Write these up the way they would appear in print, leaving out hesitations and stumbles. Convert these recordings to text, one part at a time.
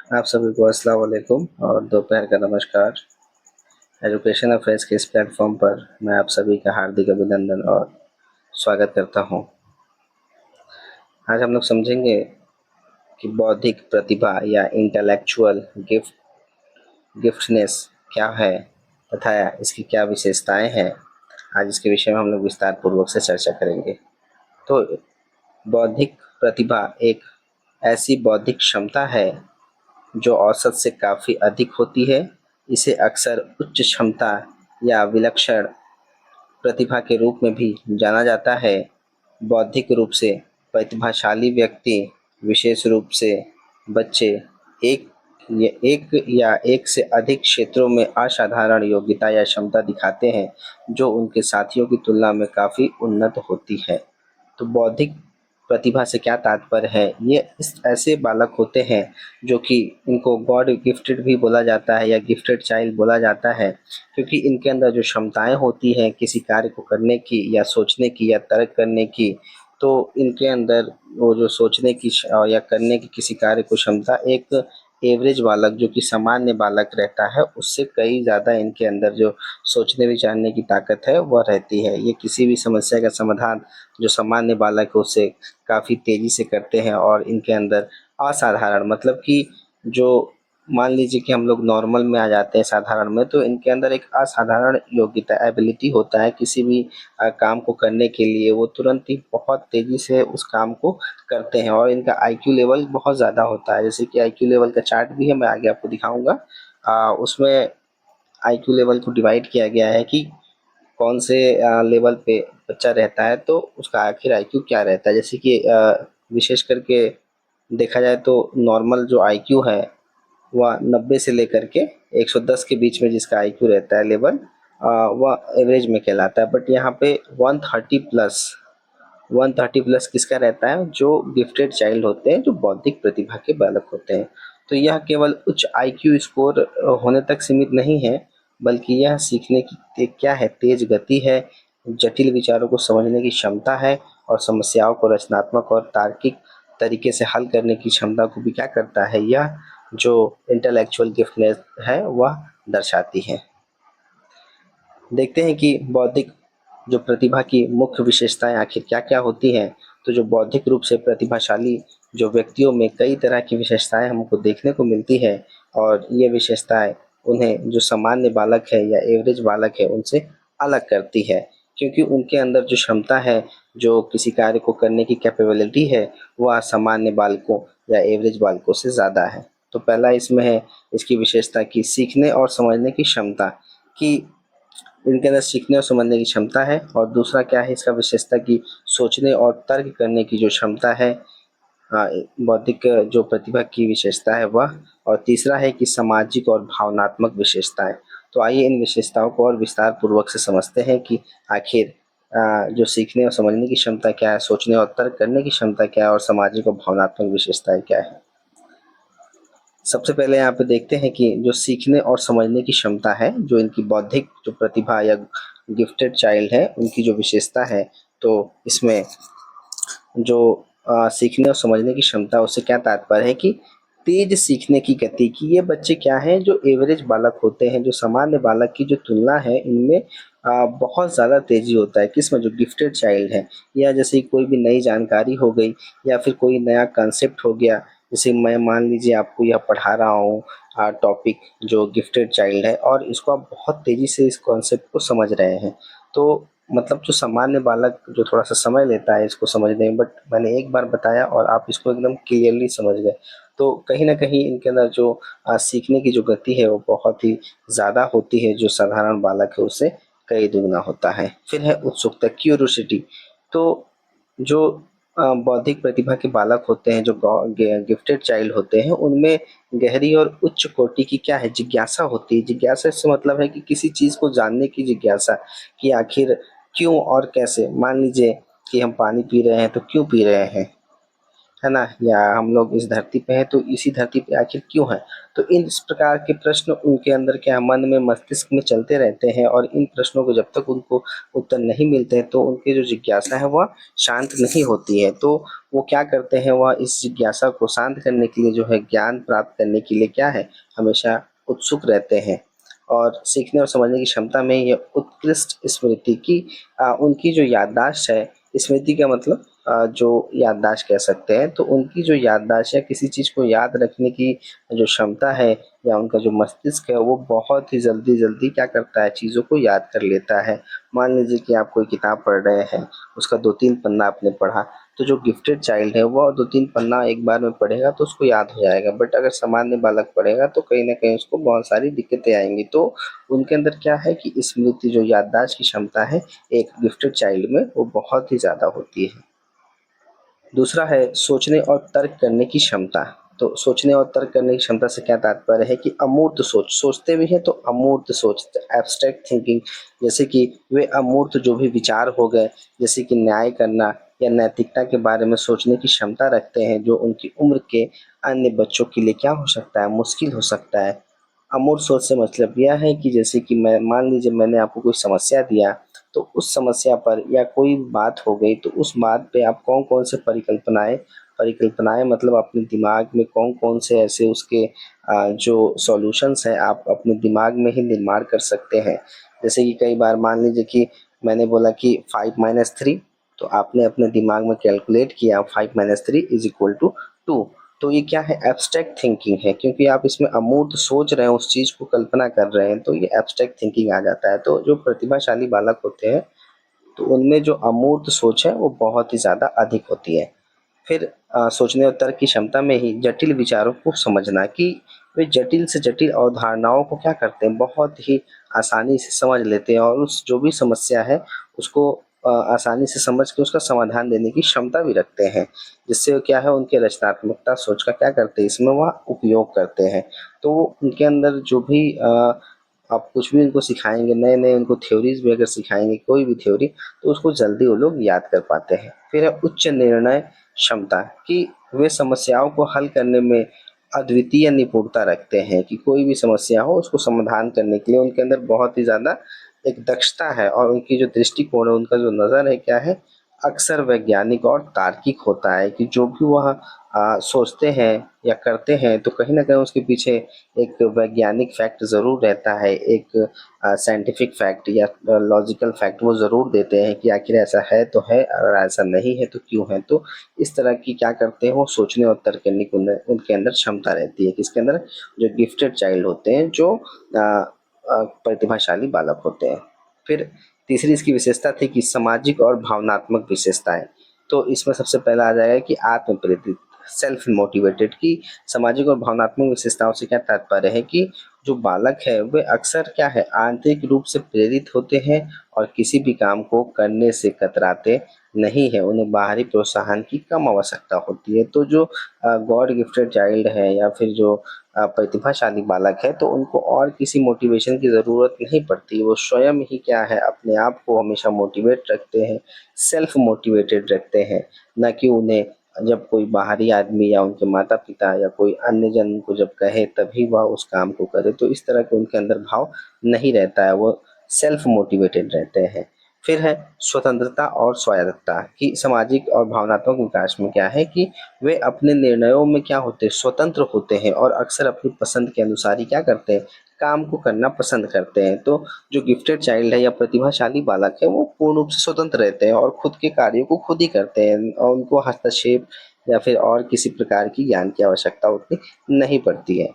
आप सभी को अस्सलाम वालेकुम और दोपहर का नमस्कार। एजुकेशन अफेयर्स के इस प्लेटफॉर्म पर मैं आप सभी का हार्दिक अभिनंदन और स्वागत करता हूं। आज हम लोग समझेंगे कि बौद्धिक प्रतिभा या इंटेलेक्चुअल गिफ्टनेस क्या है तथा इसकी क्या विशेषताएं हैं। आज इसके विषय में हम लोग विस्तार पूर्वक से चर्चा करेंगे। तो बौद्धिक प्रतिभा एक ऐसी बौद्धिक क्षमता है जो औसत से काफ़ी अधिक होती है। इसे अक्सर उच्च क्षमता या विलक्षण प्रतिभा के रूप में भी जाना जाता है। बौद्धिक रूप से प्रतिभाशाली व्यक्ति, विशेष रूप से बच्चे, एक एक से अधिक क्षेत्रों में असाधारण योग्यता या क्षमता दिखाते हैं जो उनके साथियों की तुलना में काफ़ी उन्नत होती है। तो बौद्धिक प्रतिभा से क्या तात्पर्य है? ये इस ऐसे बालक होते हैं जो कि इनको गॉड गिफ्टेड भी बोला जाता है या गिफ्टेड चाइल्ड बोला जाता है, क्योंकि इनके अंदर जो क्षमताएं होती हैं किसी कार्य को करने की या सोचने की या तर्क करने की, तो इनके अंदर वो जो सोचने की या करने की किसी कार्य को क्षमता एक एवरेज बालक जो कि सामान्य बालक रहता है उससे कई ज़्यादा इनके अंदर जो सोचने विचारने की ताकत है वह रहती है। ये किसी भी समस्या का समाधान जो सामान्य बालक है उससे काफ़ी तेज़ी से करते हैं और इनके अंदर असाधारण मतलब कि जो मान लीजिए कि हम लोग नॉर्मल में आ जाते हैं साधारण में, तो इनके अंदर एक असाधारण योग्यता एबिलिटी होता है किसी भी काम को करने के लिए। वो तुरंत ही बहुत तेज़ी से उस काम को करते हैं और इनका आईक्यू लेवल बहुत ज़्यादा होता है। जैसे कि आईक्यू लेवल का चार्ट भी है, मैं आगे आपको दिखाऊंगा। उसमें आईक्यू लेवल को डिवाइड किया गया है कि कौन से लेवल पे बच्चा रहता है तो उसका आखिर आईक्यू क्या रहता है। जैसे कि विशेष करके देखा जाए तो नॉर्मल जो आईक्यू है वह 90 से लेकर के 110 के बीच में जिसका आईक्यू रहता है लेवल, वह एवरेज में कहलाता है। बट यहाँ पे 130 प्लस किसका रहता है? जो गिफ्टेड चाइल्ड होते हैं, जो बौद्धिक प्रतिभा के बालक होते हैं। तो यह केवल उच्च आईक्यू स्कोर होने तक सीमित नहीं है, बल्कि यह सीखने की क्या है, तेज गति है, जटिल विचारों को समझने की क्षमता है और समस्याओं को रचनात्मक और तार्किक तरीके से हल करने की क्षमता को भी क्या करता है, यह जो इंटेलेक्चुअल गिफ्टनेस है वह दर्शाती है। देखते हैं कि बौद्धिक जो प्रतिभा की मुख्य विशेषताएं आखिर क्या-क्या होती हैं। तो जो बौद्धिक रूप से प्रतिभाशाली जो व्यक्तियों में कई तरह की विशेषताएं हमको देखने को मिलती है और ये विशेषताएं उन्हें जो सामान्य बालक है या एवरेज बालक है उनसे अलग करती है, क्योंकि उनके अंदर जो क्षमता है, जो किसी कार्य को करने की कैपेबिलिटी है, वह सामान्य बालकों या एवरेज बालकों से ज़्यादा है। तो पहला इसमें है इसकी विशेषता की सीखने और समझने की क्षमता, कि इनके अंदर सीखने और समझने की क्षमता है। और दूसरा क्या है इसका विशेषता की सोचने और तर्क करने की जो क्षमता है, बौद्धिक जो प्रतिभा की विशेषता है वह। और तीसरा है कि सामाजिक और भावनात्मक विशेषताएं। तो आइए इन विशेषताओं को और विस्तार पूर्वक से समझते हैं कि आखिर जो सीखने और समझने की क्षमता क्या है, सोचने और तर्क करने की क्षमता क्या है और सामाजिक और भावनात्मक विशेषताएं क्या है। सबसे पहले यहाँ पे देखते हैं कि जो सीखने और समझने की क्षमता है, जो इनकी बौद्धिक जो प्रतिभा या गिफ्टेड चाइल्ड है उनकी जो विशेषता है, तो इसमें जो सीखने और समझने की क्षमता उससे क्या तात्पर्य है कि तेज सीखने की गति की। ये बच्चे क्या हैं, जो एवरेज बालक होते हैं, जो सामान्य बालक की जो तुलना है इनमें बहुत ज़्यादा तेजी होता है किसमें, जो गिफ्टेड चाइल्ड है। या जैसे कोई भी नई जानकारी हो गई या फिर कोई नया कंसेप्ट हो गया, जैसे मैं मान लीजिए आपको यह पढ़ा रहा हूँ टॉपिक, जो गिफ्टेड चाइल्ड है और इसको आप बहुत तेज़ी से इस कॉन्सेप्ट को समझ रहे हैं। तो मतलब जो सामान्य बालक जो थोड़ा-सा समय लेता है इसको समझने में, बट मैंने एक बार बताया और आप इसको एकदम क्लियरली समझ गए। तो कहीं न कहीं इनके अंदर जो सीखने की जो गति है वो बहुत ही ज़्यादा होती है, जो साधारण बालक है उससे कई दुगना होता है। फिर है उत्सुकता, क्यूरोसिटी। तो जो बौद्धिक प्रतिभा के बालक होते हैं, जो गिफ्टेड चाइल्ड होते हैं, उनमें गहरी और उच्च कोटि की क्या है, जिज्ञासा होती है। जिज्ञासा से मतलब है कि किसी चीज़ को जानने की जिज्ञासा, कि आखिर क्यों और कैसे। मान लीजिए कि हम पानी पी रहे हैं तो क्यों पी रहे हैं, है ना? या हम लोग इस धरती पे हैं तो इसी धरती पे आखिर क्यों हैं? तो इस प्रकार के प्रश्न उनके अंदर क्या मन में, मस्तिष्क में चलते रहते हैं और इन प्रश्नों को जब तक उनको उत्तर नहीं मिलते हैं तो उनकी जो जिज्ञासा है वह शांत नहीं होती है। तो वो क्या करते हैं, वह इस जिज्ञासा को शांत करने के लिए जो है, ज्ञान प्राप्त करने के लिए क्या है, हमेशा उत्सुक रहते हैं। और सीखने और समझने की क्षमता में ये उत्कृष्ट स्मृति की उनकी जो याददाश्त है, स्मृति का मतलब जो याददाश्त कह सकते हैं, तो उनकी जो याददाश्त या किसी चीज़ को याद रखने की जो क्षमता है या उनका जो मस्तिष्क है वो बहुत ही जल्दी-जल्दी क्या करता है, चीज़ों को याद कर लेता है। मान लीजिए कि आप कोई किताब पढ़ रहे हैं, उसका 2-3 पन्ना आपने पढ़ा, तो जो गिफ्टेड चाइल्ड है वो 2-3 पन्ना एक बार में पढ़ेगा तो उसको याद हो जाएगा। बट अगर सामान्य बालक पढ़ेगा तो कहीं न कहीं उसको बहुत सारी दिक्कतें आएँगी। तो उनके अंदर क्या है कि स्मृति, जो याददाश्त की क्षमता है, एक गिफ्टेड चाइल्ड में वो बहुत ही ज़्यादा होती है। दूसरा है सोचने और तर्क करने की क्षमता। तो सोचने और तर्क करने की क्षमता से क्या तात्पर्य है कि अमूर्त सोच, सोचते भी हैं तो अमूर्त सोच, एब्स्ट्रैक्ट थिंकिंग, जैसे कि वे अमूर्त जो भी विचार हो गए, जैसे कि न्याय करना या नैतिकता के बारे में सोचने की क्षमता रखते हैं, जो उनकी उम्र के अन्य बच्चों के लिए क्या हो सकता है, मुश्किल हो सकता है। अमूर्त सोच से मतलब यह है कि जैसे कि मैं मान लीजिए मैंने आपको कोई समस्या दिया, तो उस समस्या पर या कोई बात हो गई तो उस बात पे आप कौन-कौन से परिकल्पनाएँ परिकल्पनाएँ मतलब अपने दिमाग में कौन-कौन से ऐसे उसके जो सॉल्यूशंस हैं आप अपने दिमाग में ही निर्माण कर सकते हैं। जैसे कि कई बार मान लीजिए कि मैंने बोला कि 5 माइनस 3, तो आपने अपने दिमाग में कैलकुलेट किया 5 माइनस 3 इज़ इक्वल टू 2। तो ये क्या है, एब्स्ट्रैक्ट थिंकिंग है, क्योंकि आप इसमें अमूर्त सोच रहे हैं, उस चीज़ को कल्पना कर रहे हैं, तो ये एब्स्ट्रैक्ट थिंकिंग आ जाता है। तो जो प्रतिभाशाली बालक होते हैं, तो उनमें जो अमूर्त सोच है वो बहुत ही ज़्यादा अधिक होती है। फिर सोचने और तर्क की क्षमता में ही जटिल विचारों को समझना, कि वे जटिल से जटिल अवधारणाओं को क्या करते हैं, बहुत ही आसानी से समझ लेते हैं और उस जो भी समस्या है उसको आसानी से समझ के उसका समाधान देने की क्षमता भी रखते हैं। जिससे वो क्या है, उनके रचनात्मकता सोच का क्या करते हैं, इसमें वह उपयोग करते हैं। तो उनके अंदर जो भी आप कुछ भी उनको सिखाएँगे, नए-नए उनको थ्योरीज़ भी अगर सिखाएँगे, कोई भी थ्योरी, तो उसको जल्दी वो लोग याद कर पाते हैं। फिर है उच्च निर्णय क्षमता, कि वे समस्याओं को हल करने में अद्वितीय निपुणता रखते हैं, कि कोई भी समस्या हो उसको समाधान करने के लिए उनके अंदर बहुत ही ज़्यादा एक दक्षता है और उनकी जो दृष्टिकोण है, उनका जो नज़र है क्या है, अक्सर वैज्ञानिक और तार्किक होता है, कि जो भी वह सोचते हैं या करते हैं तो कहीं न कहीं उसके पीछे एक वैज्ञानिक फैक्ट ज़रूर रहता है, एक साइंटिफिक फैक्ट या लॉजिकल फैक्ट वो ज़रूर देते हैं कि आखिर ऐसा है तो है, अगर ऐसा नहीं है तो क्यों है। तो इस तरह की क्या करते हैं, वो सोचने और तर्क करने की उनके अंदर क्षमता रहती है, किसके अंदर, जो गिफ्टेड चाइल्ड होते हैं, जो प्रतिभाशाली बालक होते हैं। फिर तीसरी इसकी विशेषता थी कि सामाजिक और भावनात्मक विशेषताएँ। तो इसमें सबसे पहला आ जाएगा कि आत्म प्रेरित, सेल्फ मोटिवेटेड, कि सामाजिक और भावनात्मक विशेषताओं से क्या तात्पर्य है कि जो बालक है वे अक्सर क्या है, आंतरिक रूप से प्रेरित होते हैं और किसी भी काम को करने से कतराते नहीं है, उन्हें बाहरी प्रोत्साहन की कम आवश्यकता होती है। तो जो गॉड गिफ्टेड चाइल्ड है या फिर जो प्रतिभाशाली बालक है, तो उनको और किसी मोटिवेशन की ज़रूरत नहीं पड़ती, वो स्वयं ही क्या है, अपने आप को हमेशा मोटिवेट रखते हैं, सेल्फ मोटिवेटेड रखते हैं, ना कि उन्हें जब कोई बाहरी आदमी या उनके माता-पिता या कोई अन्य जन उनको जब कहे तभी वह उस काम को करे, तो इस तरह के उनके अंदर भाव नहीं रहता है, वो सेल्फ मोटिवेटेड रहते हैं। फिर है स्वतंत्रता और स्वायत्तता, कि सामाजिक और भावनात्मक विकास में क्या है कि वे अपने निर्णयों में क्या होते हैं, स्वतंत्र होते हैं और अक्सर अपनी पसंद के अनुसार ही क्या करते हैं, काम को करना पसंद करते हैं। तो जो गिफ्टेड चाइल्ड है या प्रतिभाशाली बालक है वो पूर्ण रूप से स्वतंत्र रहते हैं और खुद के कार्यों को खुद ही करते हैं और उनको हस्तक्षेप या फिर और किसी प्रकार की ज्ञान की आवश्यकता उतनी नहीं पड़ती है।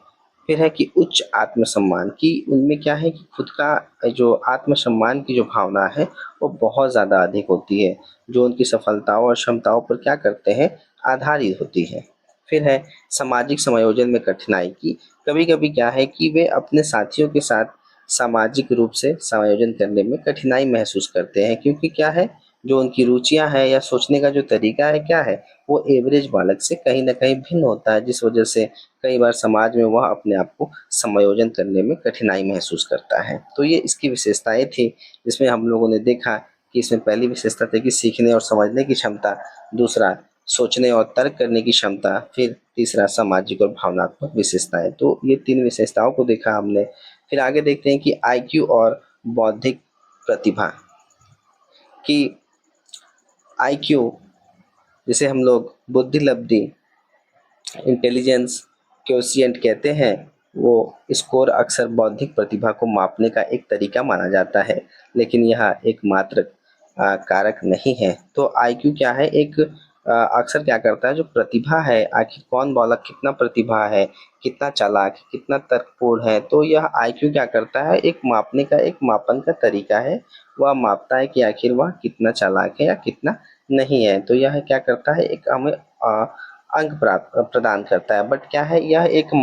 फिर है कि उच्च आत्मसम्मान, कि उनमें क्या है कि खुद का जो आत्मसम्मान की जो भावना है वो बहुत ज़्यादा अधिक होती है, जो उनकी सफलताओं और क्षमताओं पर क्या करते हैं, आधारित होती है। फिर है सामाजिक समायोजन में कठिनाई, की कभी-कभी क्या है कि वे अपने साथियों के साथ सामाजिक रूप से समायोजन करने में कठिनाई महसूस करते हैं, क्योंकि क्या है, जो उनकी रुचियाँ हैं या सोचने का जो तरीका है क्या है, वो एवरेज बालक से कहीं न कहीं भिन्न होता है, जिस वजह से कई बार समाज में वह अपने आप को समायोजन करने में कठिनाई महसूस करता है। तो ये इसकी विशेषताएँ थी, जिसमें हम लोगों ने देखा कि इसमें पहली विशेषता थी कि सीखने और समझने की क्षमता, दूसरा सोचने और तर्क करने की क्षमता, फिर तीसरा सामाजिक और भावनात्मक विशेषताएं। तो ये 3 विशेषताओं को देखा हमने। फिर आगे देखते हैं कि आईक्यू और बौद्धिक प्रतिभा कि आईक्यू जिसे हम लोग बुद्धि लब्धि इंटेलिजेंस क्वोशिएंट कहते हैं, वो स्कोर अक्सर बौद्धिक प्रतिभा को मापने का एक तरीका माना जाता है, लेकिन यह एकमात्र कारक नहीं है। तो आईक्यू क्या है, एक अक्सर क्या करता है, जो प्रतिभा है, आखिर कौन बालक कितना प्रतिभा है, कितना चालाक है, कितना तर्कपूर्ण है, तो यह आईक्यू क्या करता है, एक मापने का, एक मापन का तरीका है। वह मापता है कि आखिर वह कितना चालाक है या कितना नहीं है। तो यह क्या करता है, एक हमें अंक प्रदान करता है। बट क्या है, यह एक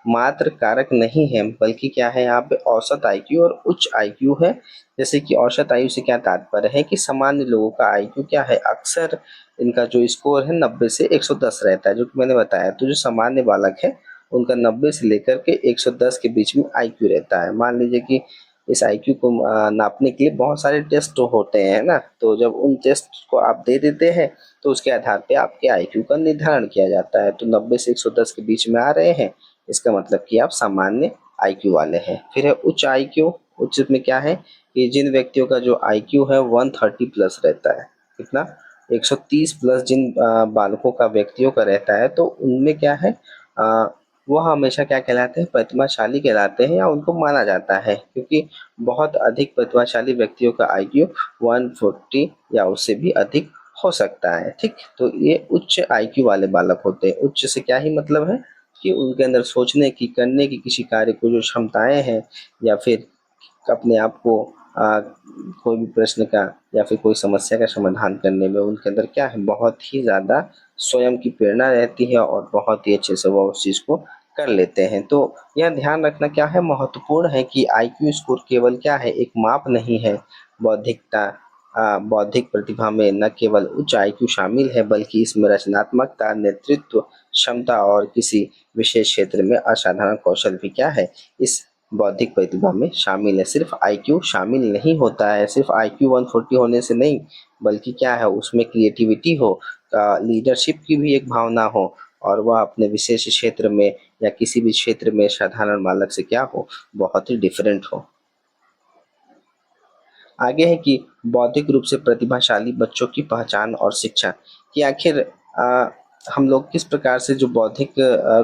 मात्र कारक नहीं है, बल्कि क्या है, यहाँ पे औसत आईक्यू और उच्च आईक्यू है। जैसे कि औसत आयु से क्या तात्पर्य है कि सामान्य लोगों का आईक्यू क्या है, अक्सर इनका जो स्कोर है 90 से 110 रहता है, जो कि मैंने बताया। तो जो सामान्य बालक है उनका 90 से लेकर के 110 के बीच में आईक्यू रहता है। मान लीजिए कि इस आईक्यू को नापने के लिए बहुत सारे टेस्ट होते हैं ना, तो जब उन टेस्ट को आप दे देते हैं तो उसके आधार पे आपके आईक्यू का निर्धारण किया जाता है। तो 90 से 110 के बीच में आ रहे हैं, इसका मतलब कि आप सामान्य आईक्यू वाले हैं। फिर है उच्च आईक्यू। उच्च में क्या है कि जिन व्यक्तियों का जो आईक्यू है 130 प्लस रहता है, कितना, 130 प्लस जिन बालकों का, व्यक्तियों का रहता है, तो उनमें क्या है, वह हमेशा क्या कहलाते हैं, प्रतिभाशाली कहलाते हैं, या उनको माना जाता है, क्योंकि बहुत अधिक प्रतिभाशाली व्यक्तियों का आईक्यू 140 या उससे भी अधिक हो सकता है। ठीक, तो ये उच्च आईक्यू वाले बालक होते हैं। उच्च से क्या ही मतलब है कि उनके अंदर सोचने की, करने की, किसी कार्य को जो क्षमताएं हैं, या फिर अपने आप को कोई भी प्रश्न का या फिर कोई समस्या का समाधान करने में उनके अंदर क्या है, बहुत ही ज़्यादा स्वयं की प्रेरणा रहती है और बहुत ही अच्छे से वो उस चीज़ को कर लेते हैं। तो यह ध्यान रखना क्या है, महत्वपूर्ण है कि आईक्यू स्कोर केवल क्या है, एक माप नहीं है। बौद्धिकता बौद्धिक प्रतिभा में न केवल उच्च आईक्यू शामिल है, बल्कि इसमें रचनात्मकता, नेतृत्व क्षमता और किसी विशेष क्षेत्र में असाधारण कौशल भी क्या है, इस बौद्धिक प्रतिभा में शामिल है। सिर्फ आईक्यू शामिल नहीं होता है, सिर्फ आईक्यू 140 होने से नहीं, बल्कि क्या है, उसमें क्रिएटिविटी हो, लीडरशिप की भी एक भावना हो, और वह अपने विशेष क्षेत्र में या किसी भी क्षेत्र में साधारण बालक से क्या हो, बहुत ही डिफरेंट हो। आगे है कि बौद्धिक रूप से प्रतिभाशाली बच्चों की पहचान और शिक्षा, कि आखिर हम लोग किस प्रकार से जो बौद्धिक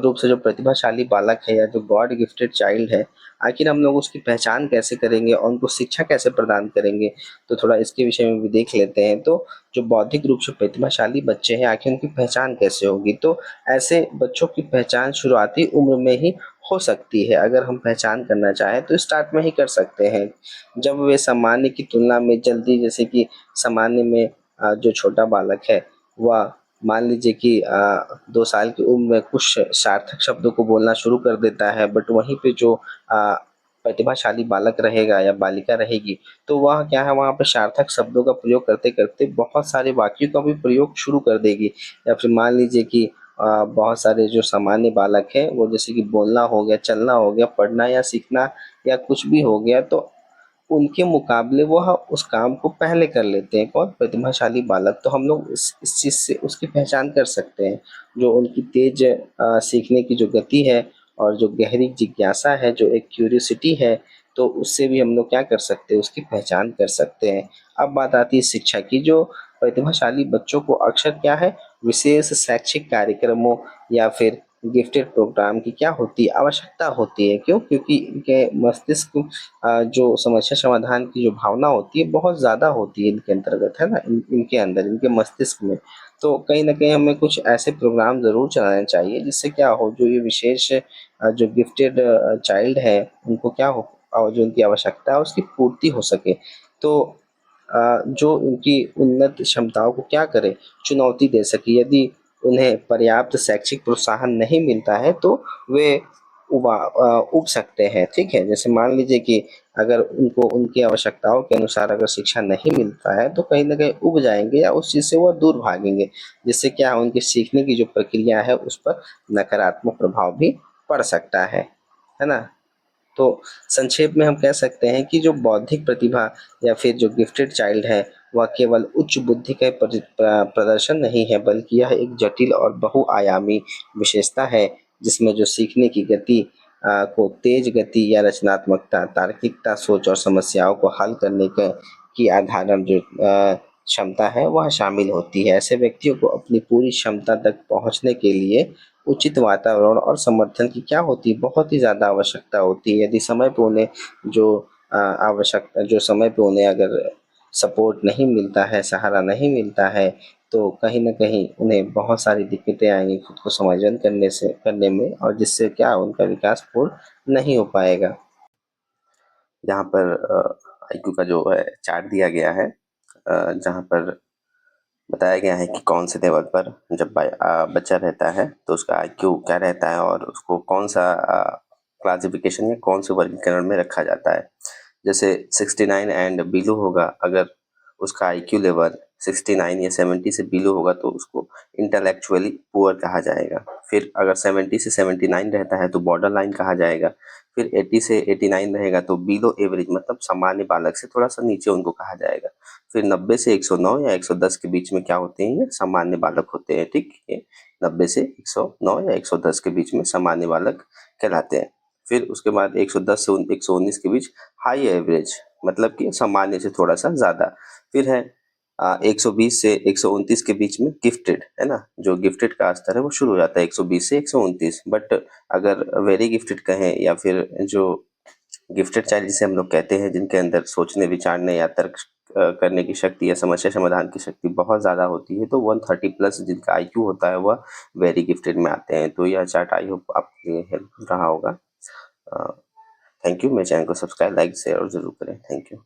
रूप से जो प्रतिभाशाली बालक है या जो गॉड गिफ्टेड चाइल्ड है, आखिर हम लोग उसकी पहचान कैसे करेंगे और उनको शिक्षा कैसे प्रदान करेंगे। तो थोड़ा इसके विषय में भी देख लेते हैं। तो जो बौद्धिक रूप से प्रतिभाशाली बच्चे हैं, आखिर उनकी पहचान कैसे होगी। तो ऐसे बच्चों की पहचान शुरुआती उम्र में ही हो सकती है। अगर हम पहचान करना चाहें तो स्टार्ट में ही कर सकते हैं, जब वे सामान्य की तुलना में जल्दी, जैसे कि सामान्य में जो छोटा बालक है वह मान लीजिए कि 2 साल की उम्र में कुछ सार्थक शब्दों को बोलना शुरू कर देता है, बट वहीं पे जो प्रतिभाशाली बालक रहेगा या बालिका रहेगी, तो वह क्या है, वहाँ पे सार्थक शब्दों का प्रयोग करते करते बहुत सारे वाक्यों का भी प्रयोग शुरू कर देगी। या फिर मान लीजिए कि बहुत सारे जो सामान्य बालक हैं, वो जैसे कि बोलना हो गया, चलना हो गया, पढ़ना या सीखना या कुछ भी हो गया, तो उनके मुकाबले वह उस काम को पहले कर लेते हैं। कौन, प्रतिभाशाली बालक। तो हम लोग इस चीज़ से उसकी पहचान कर सकते हैं, जो उनकी तेज सीखने की जो गति है और जो गहरी जिज्ञासा है, जो एक क्यूरियोसिटी है, तो उससे भी हम लोग क्या कर सकते हैं, उसकी पहचान कर सकते हैं। अब बात आती है शिक्षा की। जो प्रतिभाशाली बच्चों को अक्सर क्या है, विशेष शैक्षिक कार्यक्रमों या फिर गिफ्टेड प्रोग्राम की क्या होती है, आवश्यकता होती है। क्यों, क्योंकि इनके मस्तिष्क जो समस्या समाधान की जो भावना होती है बहुत ज़्यादा होती है इनके अंतर्गत, है ना, इनके अंदर, इनके मस्तिष्क में। तो कहीं ना कहीं हमें कुछ ऐसे प्रोग्राम ज़रूर चलाने चाहिए जिससे क्या हो, जो ये विशेष जो गिफ्टेड चाइल्ड है उनको क्या हो, और जो उनकी आवश्यकता है उसकी पूर्ति हो सके। तो जो उनकी उन्नत क्षमताओं को क्या करे, चुनौती दे सके। यदि उन्हें पर्याप्त शैक्षिक प्रोत्साहन नहीं मिलता है तो वे उब सकते हैं। ठीक है, जैसे मान लीजिए कि अगर उनको उनकी आवश्यकताओं के अनुसार अगर शिक्षा नहीं मिलता है तो कहीं ना कहीं उब जाएंगे या उस चीज़ से वो दूर भागेंगे, जिससे क्या उनकी सीखने की जो प्रक्रिया है उस पर नकारात्मक प्रभाव भी पड़ सकता है ना। तो संक्षेप में हम कह सकते हैं कि जो बौद्धिक प्रतिभा या फिर जो गिफ्टेड चाइल्ड है वह केवल उच्च बुद्धि का प्रदर्शन नहीं है, बल्कि यह एक जटिल और बहुआयामी विशेषता है, जिसमें जो सीखने की गति को तेज गति या रचनात्मकता, तार्किकता, सोच और समस्याओं को हल करने की अधारण जो क्षमता है वह शामिल होती है। ऐसे व्यक्तियों को अपनी पूरी क्षमता तक पहुँचने के लिए उचित वातावरण और समर्थन की क्या होती है, बहुत ही ज़्यादा आवश्यकता होती है। यदि समय पे उन्हें जो जो समय पे उन्हें अगर सपोर्ट नहीं मिलता है, सहारा नहीं मिलता है, तो कहीं न कहीं उन्हें बहुत सारी दिक्कतें आएँगी खुद को समायोजन करने में, और जिससे क्या उनका विकास पूर्ण नहीं हो पाएगा। यहाँ पर आईक्यू का जो है चार्ट दिया गया है, जहाँ पर बताया गया है कि कौन से लेवल पर जब बच्चा रहता है तो उसका आईक्यू क्या रहता है और उसको कौन सा क्लासिफिकेशन या कौन से वर्गीकरण में रखा जाता है। जैसे 69 एंड बिलो होगा, अगर उसका आईक्यू लेवल 69 या 70 से बिलो होगा तो उसको इंटेलेक्चुअली पुअर कहा जाएगा। फिर अगर 70 से 79 रहता है तो बॉर्डर लाइन कहा जाएगा। फिर 80 से 89 रहेगा तो बिलो एवरेज, मतलब सामान्य बालक से थोड़ा सा नीचे उनको कहा जाएगा। फिर 90 से 109 या 110 के बीच में क्या होते हैं, ये सामान्य बालक होते हैं। ठीक है, 90 से 109 या 110 के बीच में सामान्य बालक कहलाते हैं। फिर उसके बाद 110 से 119 के बीच हाई एवरेज, मतलब कि सामान्य से थोड़ा सा ज़्यादा। फिर है 120 से 129 के बीच में गिफ्टेड, है ना, जो गिफ्टेड का स्तर है वो शुरू हो जाता है 120 से 129। बट अगर वेरी गिफ्टेड कहें या फिर जो गिफ्टेड चाइल्ड जिसे हम लोग कहते हैं, जिनके अंदर सोचने, विचारने या तर्क करने की शक्ति या समस्या समाधान की शक्ति बहुत ज़्यादा होती है, तो 130 प्लस जिनका आईक्यू होता है वह वेरी गिफ्टेड में आते हैं। तो यह चार्ट आई होप आपके लिए हेल्प रहा होगा। Thank you. मेरे चैनल को सब्सक्राइब, लाइक, शेयर और ज़रूर करें। Thank you.